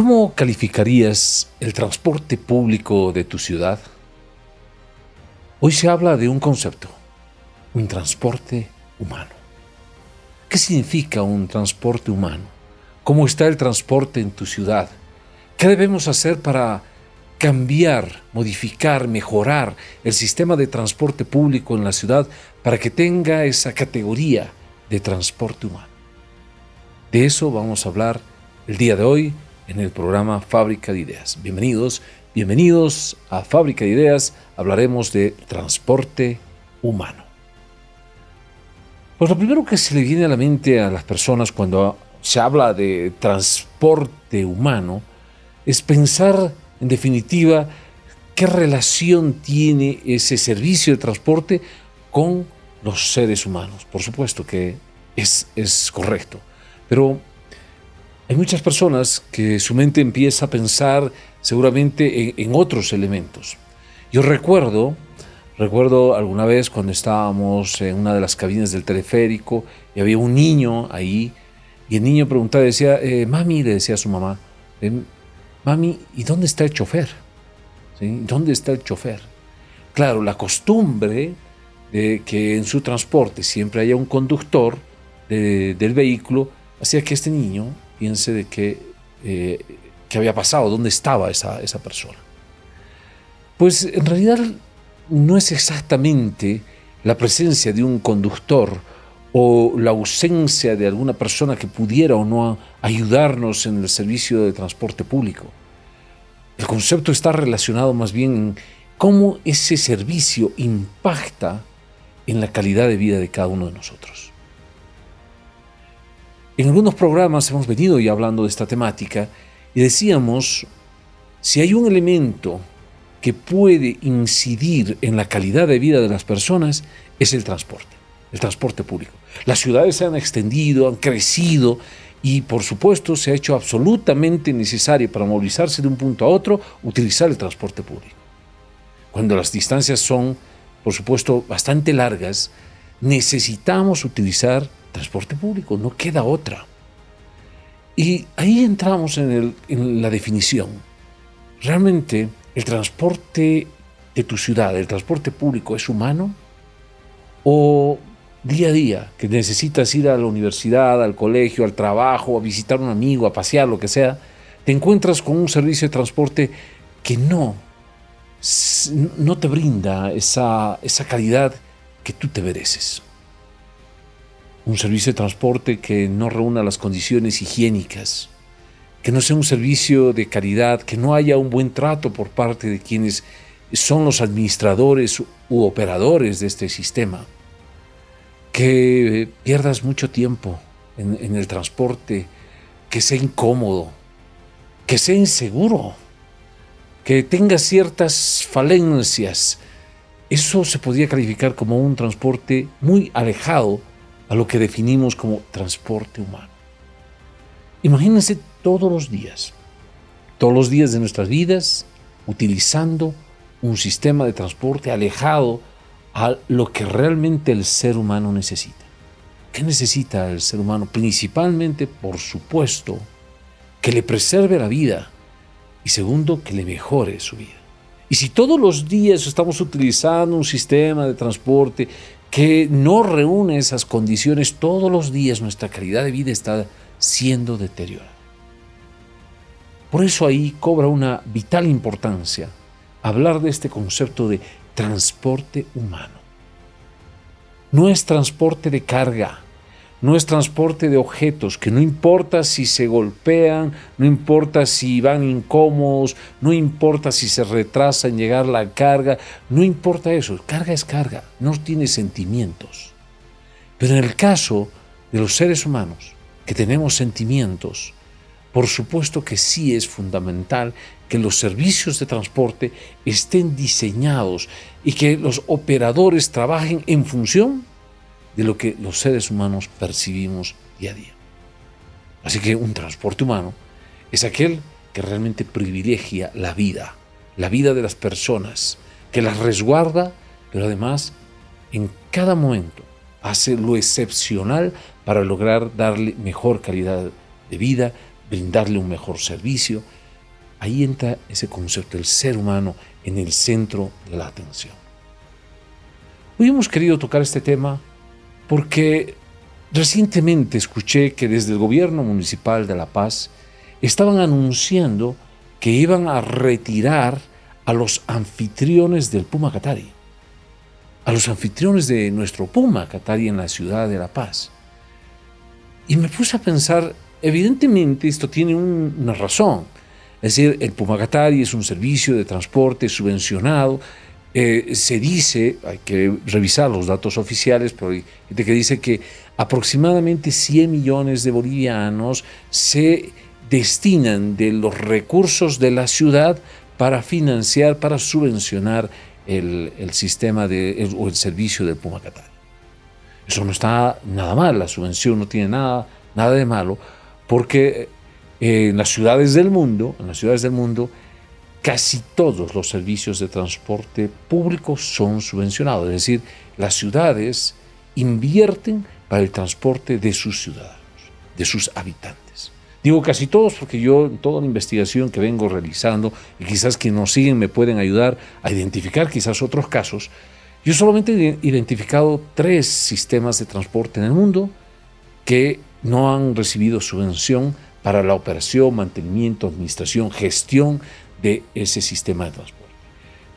¿Cómo calificarías el transporte público de tu ciudad? Hoy se habla de un concepto, un transporte humano. ¿Qué significa un transporte humano? ¿Cómo está el transporte en tu ciudad? ¿Qué debemos hacer para cambiar, modificar, mejorar el sistema de transporte público en la ciudad para que tenga esa categoría de transporte humano? De eso vamos a hablar el día de hoy en el programa Fábrica de Ideas. Bienvenidos a Fábrica de Ideas. Hablaremos de transporte humano. Pues lo primero que se le viene a la mente a las personas cuando se habla de transporte humano es pensar, en definitiva, qué relación tiene ese servicio de transporte con los seres humanos. Por supuesto que es correcto, pero hay muchas personas que su mente empieza a pensar seguramente en otros elementos. Yo recuerdo alguna vez cuando estábamos en una de las cabinas del teleférico y había un niño ahí y el niño preguntaba, decía, mami, le decía a su mamá, mami, ¿y dónde está el chofer? ¿Sí? ¿Dónde está el chofer? Claro, la costumbre de que en su transporte siempre haya un conductor del vehículo hacía que este niño piense de qué había pasado, dónde estaba esa persona. Pues en realidad no es exactamente la presencia de un conductor o la ausencia de alguna persona que pudiera o no ayudarnos en el servicio de transporte público. El concepto está relacionado más bien en cómo ese servicio impacta en la calidad de vida de cada uno de nosotros. En algunos programas hemos venido ya hablando de esta temática y decíamos, si hay un elemento que puede incidir en la calidad de vida de las personas, es el transporte público. Las ciudades se han extendido, han crecido y por supuesto se ha hecho absolutamente necesario para movilizarse de un punto a otro utilizar el transporte público. Cuando las distancias son, por supuesto, bastante largas, necesitamos utilizar transporte público, no queda otra. Y ahí entramos en la definición. ¿Realmente el transporte de tu ciudad, el transporte público, es humano? ¿O día a día, que necesitas ir a la universidad, al colegio, al trabajo, a visitar a un amigo, a pasear, lo que sea, te encuentras con un servicio de transporte que no te brinda esa calidad que tú te mereces? Un servicio de transporte que no reúna las condiciones higiénicas, que no sea un servicio de calidad, que no haya un buen trato por parte de quienes son los administradores u operadores de este sistema, que pierdas mucho tiempo en el transporte, que sea incómodo, que sea inseguro, que tenga ciertas falencias. Eso se podría calificar como un transporte muy alejado a lo que definimos como transporte humano. Imagínense todos los días de nuestras vidas, utilizando un sistema de transporte alejado a lo que realmente el ser humano necesita. ¿Qué necesita el ser humano? Principalmente, por supuesto, que le preserve la vida y segundo, que le mejore su vida. Y si todos los días estamos utilizando un sistema de transporte que no reúne esas condiciones, todos los días nuestra calidad de vida está siendo deteriorada. Por eso ahí cobra una vital importancia hablar de este concepto de transporte humano. No es transporte de carga, no es transporte de objetos, que no importa si se golpean, no importa si van incómodos, no importa si se retrasa en llegar la carga, no importa eso, carga es carga, no tiene sentimientos. Pero en el caso de los seres humanos, que tenemos sentimientos, por supuesto que sí es fundamental que los servicios de transporte estén diseñados y que los operadores trabajen en función de lo que los seres humanos percibimos día a día. Así que un transporte humano es aquel que realmente privilegia la vida de las personas, que las resguarda, pero además en cada momento hace lo excepcional para lograr darle mejor calidad de vida, brindarle un mejor servicio. Ahí entra ese concepto del ser humano en el centro de la atención. Hoy hemos querido tocar este tema porque recientemente escuché que desde el gobierno municipal de La Paz estaban anunciando que iban a retirar a los anfitriones del Puma Katari, a los anfitriones de nuestro Puma Katari en la ciudad de La Paz. Y me puse a pensar, evidentemente esto tiene una razón. Es decir, el Puma Katari es un servicio de transporte subvencionado. Se dice, hay que revisar los datos oficiales, pero hay gente que dice que aproximadamente 100 millones de bolivianos se destinan de los recursos de la ciudad para financiar, para subvencionar el sistema o el servicio del Puma Katari. Eso no está nada mal, la subvención no tiene nada de malo, porque en las ciudades del mundo, casi todos los servicios de transporte público son subvencionados. Es decir, las ciudades invierten para el transporte de sus ciudadanos, de sus habitantes. Digo casi todos porque yo, en toda la investigación que vengo realizando, y quizás quienes nos siguen me pueden ayudar a identificar quizás otros casos, yo solamente he identificado 3 sistemas de transporte en el mundo que no han recibido subvención para la operación, mantenimiento, administración, gestión de ese sistema de transporte.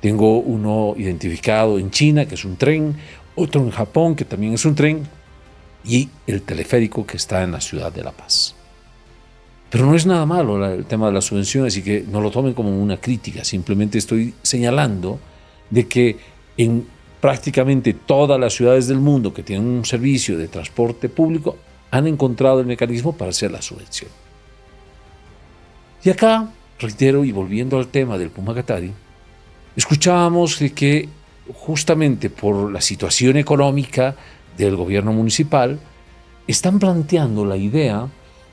Tengo uno identificado en China, que es un tren, otro en Japón, que también es un tren, y el teleférico que está en la ciudad de La Paz. Pero no es nada malo el tema de las subvenciones, y que no lo tomen como una crítica, simplemente estoy señalando de que en prácticamente todas las ciudades del mundo que tienen un servicio de transporte público han encontrado el mecanismo para hacer la subvención. Y acá, reitero, y volviendo al tema del Puma Katari, escuchábamos de que justamente por la situación económica del gobierno municipal, están planteando la idea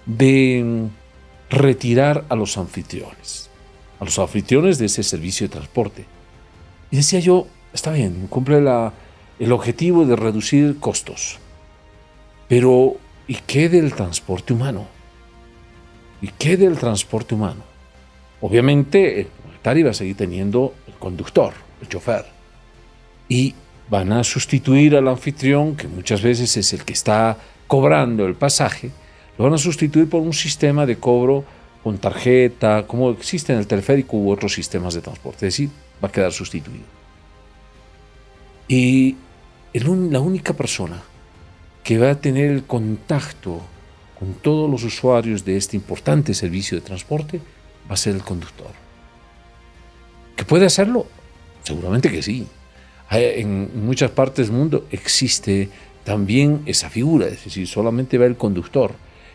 de retirar a los anfitriones de ese servicio de transporte. Y decía yo, está bien, cumple el objetivo de reducir costos, pero ¿y qué del transporte humano? Obviamente el Katari va a seguir teniendo el conductor, el chofer, y van a sustituir al anfitrión, que muchas veces es el que está cobrando el pasaje, lo van a sustituir por un sistema de cobro con tarjeta, como existe en el teleférico u otros sistemas de transporte, es decir, va a quedar sustituido. Y la única persona que va a tener el contacto con todos los usuarios de este importante servicio de transporte va a ser el conductor. ¿Que puede hacerlo? Seguramente que sí. En muchas partes del mundo existe también esa figura, es decir, solamente va el conductor.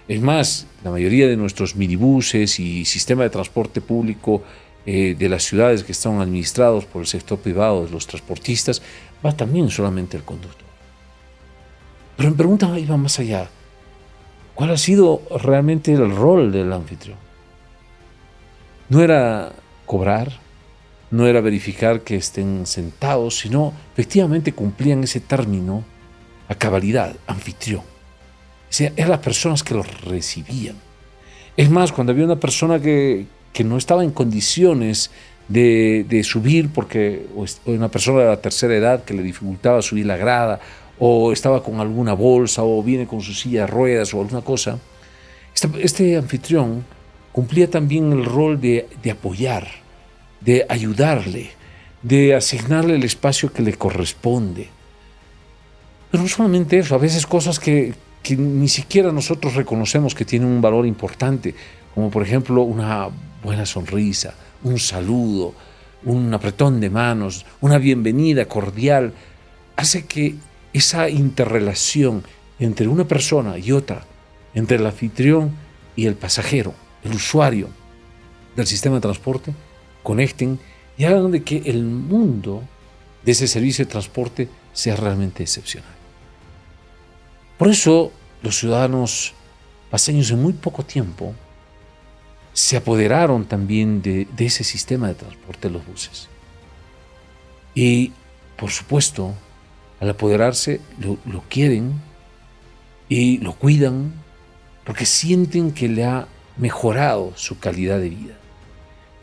Es más, la mayoría de nuestros minibuses y sistema de transporte público de las ciudades que están administrados por el sector privado, de los transportistas, va también solamente el conductor. Pero mi pregunta iba más allá. ¿Cuál ha sido realmente el rol del anfitrión? No era cobrar, no era verificar que estén sentados, sino efectivamente cumplían ese término a cabalidad, anfitrión. O sea, eran las personas que los recibían. Es más, cuando había una persona que no estaba en condiciones de subir, porque o una persona de la tercera edad que le dificultaba subir la grada, o estaba con alguna bolsa, o viene con su silla de ruedas o alguna cosa, este anfitrión cumplía también el rol de apoyar, de ayudarle, de asignarle el espacio que le corresponde. Pero no solamente eso, a veces cosas que ni siquiera nosotros reconocemos que tienen un valor importante, como por ejemplo una buena sonrisa, un saludo, un apretón de manos, una bienvenida cordial, hace que esa interrelación entre una persona y otra, entre el anfitrión y el pasajero, el usuario del sistema de transporte, conecten y hagan de que el mundo de ese servicio de transporte sea realmente excepcional. Por eso los ciudadanos paseños en muy poco tiempo se apoderaron también de ese sistema de transporte de los buses. Y, por supuesto, al apoderarse lo quieren y lo cuidan porque sienten que le ha mejorado su calidad de vida,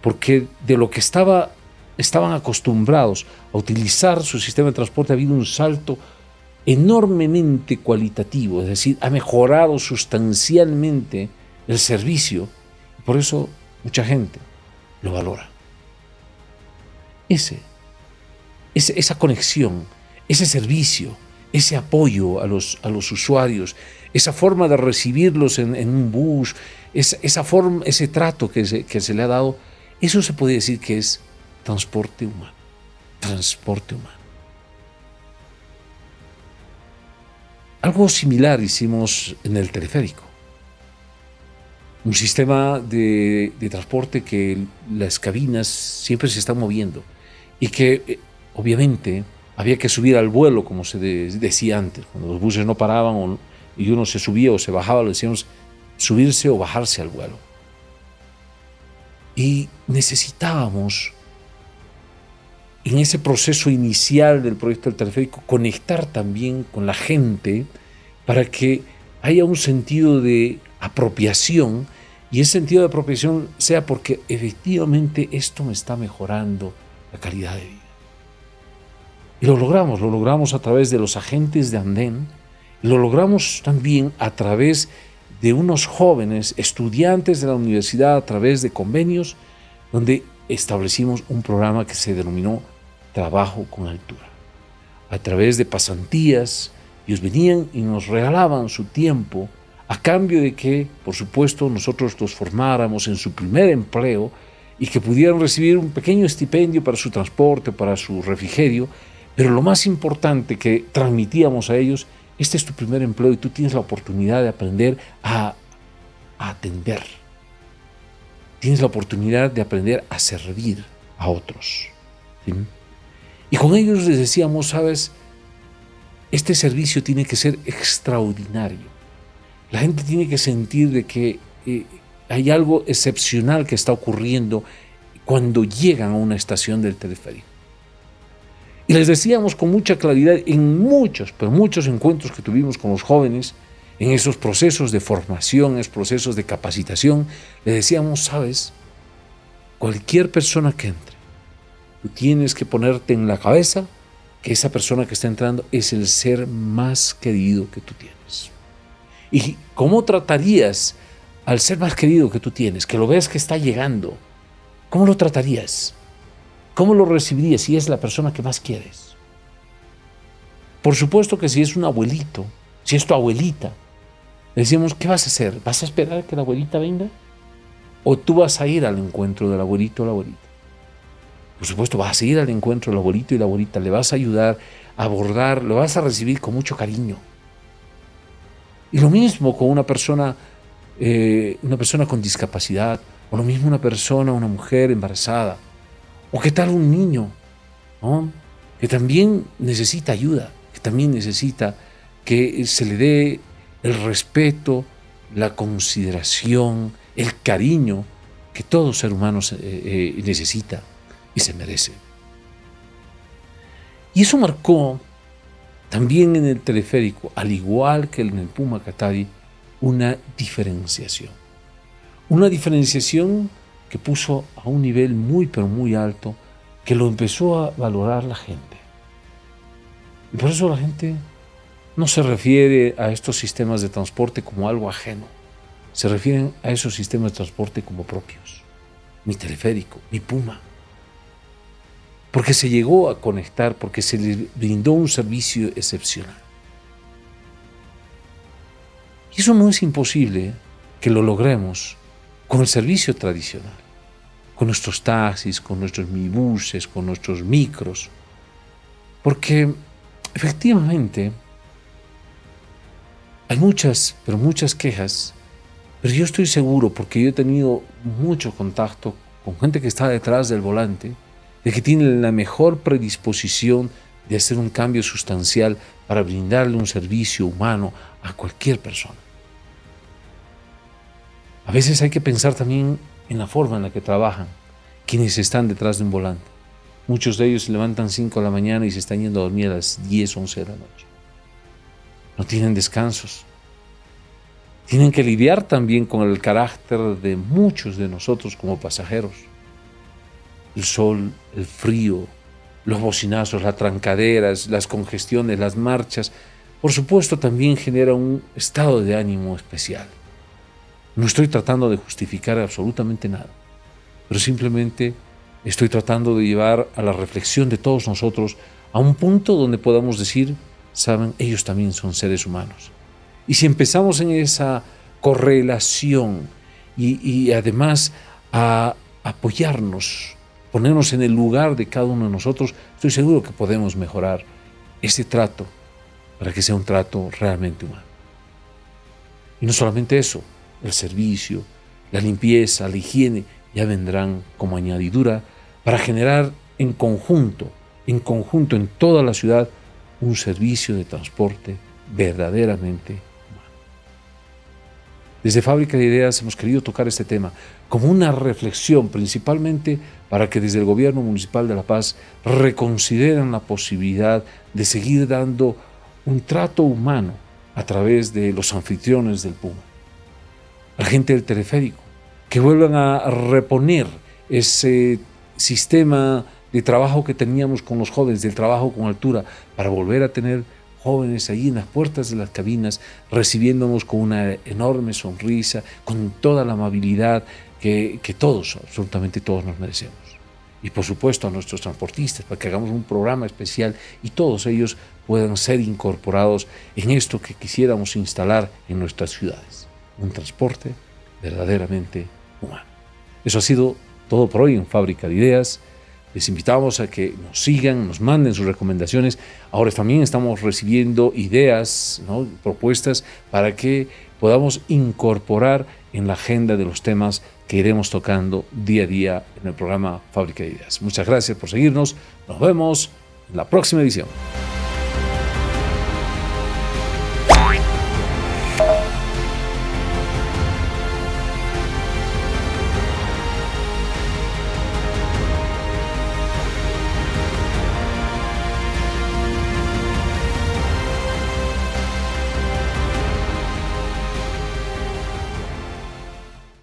porque de lo que estaban acostumbrados a utilizar su sistema de transporte ha habido un salto enormemente cualitativo, es decir, ha mejorado sustancialmente el servicio, y por eso mucha gente lo valora. Esa conexión, ese servicio, ese apoyo a los usuarios, esa forma de recibirlos en un bus, ese trato que se le ha dado, eso se puede decir que es transporte humano. Transporte humano. Algo similar hicimos en el teleférico. Un sistema de transporte que las cabinas siempre se están moviendo y que obviamente había que subir al vuelo, como se decía antes. Cuando los buses no paraban y uno se subía o se bajaba, le decíamos subirse o bajarse al vuelo. Y necesitábamos, en ese proceso inicial del proyecto del teleférico, conectar también con la gente para que haya un sentido de apropiación, y ese sentido de apropiación sea porque efectivamente esto me está mejorando la calidad de vida. Y lo logramos a través de los agentes de andén, y lo logramos también a través de unos jóvenes estudiantes de la universidad, a través de convenios, donde establecimos un programa que se denominó Trabajo con Altura. A través de pasantías, ellos venían y nos regalaban su tiempo a cambio de que, por supuesto, nosotros los formáramos en su primer empleo y que pudieran recibir un pequeño estipendio para su transporte, para su refrigerio, pero lo más importante que transmitíamos a ellos: este es tu primer empleo y tú tienes la oportunidad de aprender a atender. Tienes la oportunidad de aprender a servir a otros. ¿Sí? Y con ellos les decíamos, ¿sabes? Este servicio tiene que ser extraordinario. La gente tiene que sentir de que hay algo excepcional que está ocurriendo cuando llegan a una estación del teleférico. Y les decíamos con mucha claridad en muchos encuentros que tuvimos con los jóvenes, en esos procesos de formación, en esos procesos de capacitación, les decíamos, ¿sabes? Cualquier persona que entre, tú tienes que ponerte en la cabeza que esa persona que está entrando es el ser más querido que tú tienes. ¿Y cómo tratarías al ser más querido que tú tienes, que lo ves que está llegando? ¿Cómo lo tratarías? ¿Cómo lo recibirías si es la persona que más quieres? Por supuesto que si es un abuelito, si es tu abuelita, le decimos, ¿qué vas a hacer? ¿Vas a esperar a que la abuelita venga? ¿O tú vas a ir al encuentro del abuelito o la abuelita? Por supuesto, vas a ir al encuentro del abuelito y la abuelita, le vas a ayudar a abordar, lo vas a recibir con mucho cariño. Y lo mismo con una persona con discapacidad, o lo mismo una mujer embarazada, o qué tal un niño, ¿no? Que también necesita ayuda, que también necesita que se le dé el respeto, la consideración, el cariño que todo ser humano necesita y se merece. Y eso marcó también en el teleférico, al igual que en el Puma Katari, una diferenciación. Una diferenciación que puso a un nivel muy, pero muy alto, que lo empezó a valorar la gente. Y por eso la gente no se refiere a estos sistemas de transporte como algo ajeno. Se refieren a esos sistemas de transporte como propios. Mi teleférico, mi Puma. Porque se llegó a conectar, porque se les brindó un servicio excepcional. Y eso no es imposible que lo logremos con el servicio tradicional, con nuestros taxis, con nuestros minibuses, con nuestros micros. Porque efectivamente hay muchas quejas, pero yo estoy seguro, porque yo he tenido mucho contacto con gente que está detrás del volante, de que tienen la mejor predisposición de hacer un cambio sustancial para brindarle un servicio humano a cualquier persona. A veces hay que pensar también en la forma en la que trabajan quienes están detrás de un volante. Muchos de ellos se levantan 5 de la mañana y se están yendo a dormir a las 10, 11 de la noche. No tienen descansos. Tienen que lidiar también con el carácter de muchos de nosotros como pasajeros. El sol, el frío, los bocinazos, las trancaderas, las congestiones, las marchas, por supuesto también genera un estado de ánimo especial. No estoy tratando de justificar absolutamente nada, pero simplemente estoy tratando de llevar a la reflexión de todos nosotros a un punto donde podamos decir, saben, ellos también son seres humanos. Y si empezamos en esa correlación y además a apoyarnos, ponernos en el lugar de cada uno de nosotros, estoy seguro que podemos mejorar ese trato para que sea un trato realmente humano. Y no solamente eso, el servicio, la limpieza, la higiene, ya vendrán como añadidura para generar en conjunto en toda la ciudad, un servicio de transporte verdaderamente humano. Desde Fábrica de Ideas hemos querido tocar este tema como una reflexión, principalmente para que desde el Gobierno Municipal de La Paz reconsideren la posibilidad de seguir dando un trato humano a través de los anfitriones del Puma. La gente del teleférico, que vuelvan a reponer ese sistema de trabajo que teníamos con los jóvenes, del trabajo con altura, para volver a tener jóvenes ahí en las puertas de las cabinas, recibiéndonos con una enorme sonrisa, con toda la amabilidad que todos, absolutamente todos nos merecemos. Y por supuesto a nuestros transportistas, para que hagamos un programa especial y todos ellos puedan ser incorporados en esto que quisiéramos instalar en nuestras ciudades. Un transporte verdaderamente humano. Eso ha sido todo por hoy en Fábrica de Ideas. Les invitamos a que nos sigan, nos manden sus recomendaciones. Ahora también estamos recibiendo ideas, ¿no?, propuestas para que podamos incorporar en la agenda de los temas que iremos tocando día a día en el programa Fábrica de Ideas. Muchas gracias por seguirnos. Nos vemos en la próxima edición.